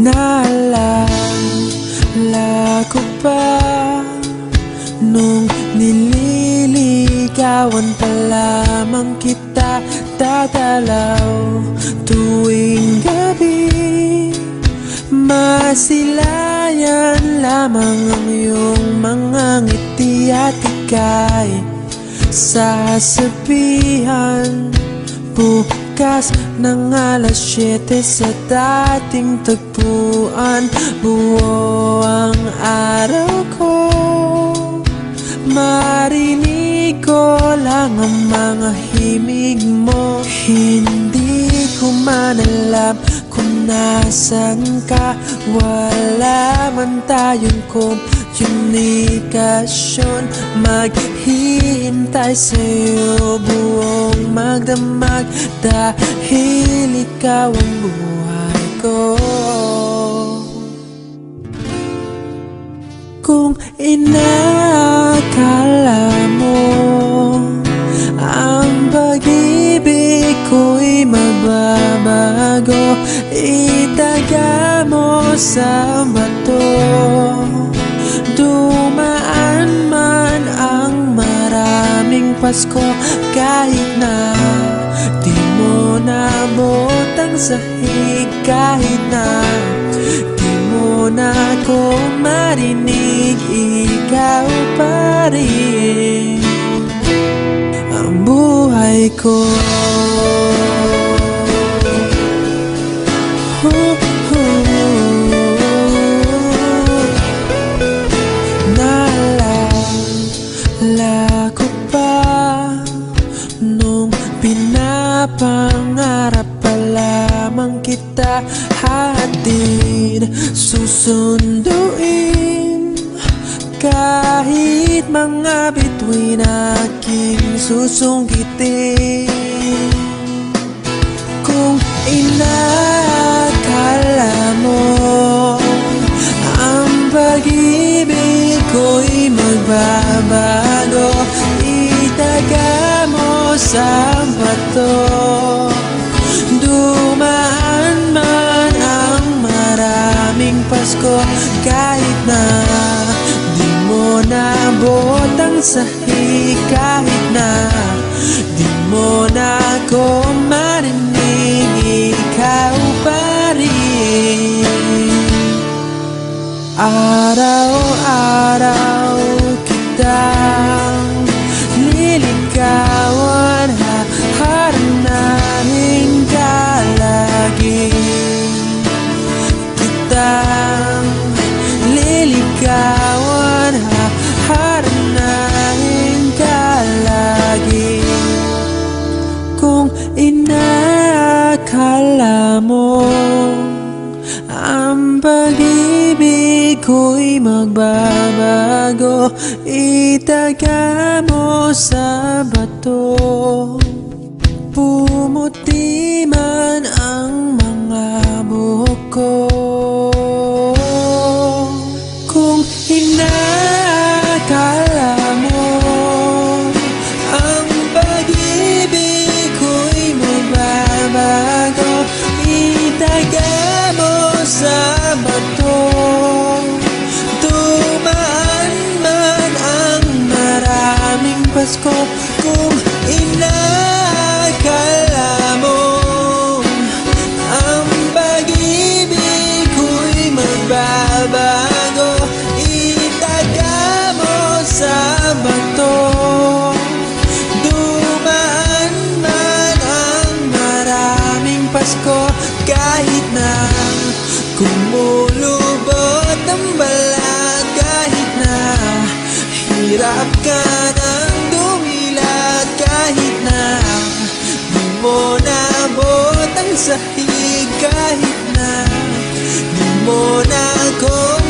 Naalala ko pa nung nililigawan pa lamang kita, dadalaw tuwing gabi. Masilayan lamang ang iyong mga ngiti at ika'y sasabihan bukas ng alas 7 sa dating tagpuan. Buo ang araw ko, marinig ko lang ang mga himig mo. Hindi ko man alam kung nasan ka, wala man tayong komunikasyon. Maghihintay sa'yo buong magdamag dahil ikaw ang buhay ko. Kung inakala mo ang pag-ibig ko'y magbabago, itaga mo sa bato. Dumaan man ang maraming Pasko, kahit na di mo nabot ang sahig, kahit na di mo na ako marinig, ikaw pa rin ang buhay ko. Naalala ko pa nung pinapangarap pa lamang kita, hatid susunduin kahit mga bituin aking susungkitin. Kung inakala mo ang pag-ibig ko'y magbabago, itaga mo sa bato. Dumaan man ang maraming Pasko, kahit na di mo nabot ang sahig, kahit na di mo na ako marinig, ikaw pa rin. Araw-araw kitang liligawan, haharanahin ka lagi. Kitang liligawan, haharanahin ka lagi. Kung inakala mo ang pag-ibig ko'y magbabago, itaga mo sa bato. Pumuti man ang mga buhok ko, kung inakala mo ang pag-ibig ko'y magbabago, itaga mo sa bato. Dumaan man ang maraming Pasko, kung inakala mo ang pag-ibig ko'y magbabago, itaga mo sa bato. Dumaan man ang maraming Pasko, kahit na kumulubot ang balat, kahit na hirap ka ng dumilat, kahit na di mo nabot ang sahig, kahit na di mo na ako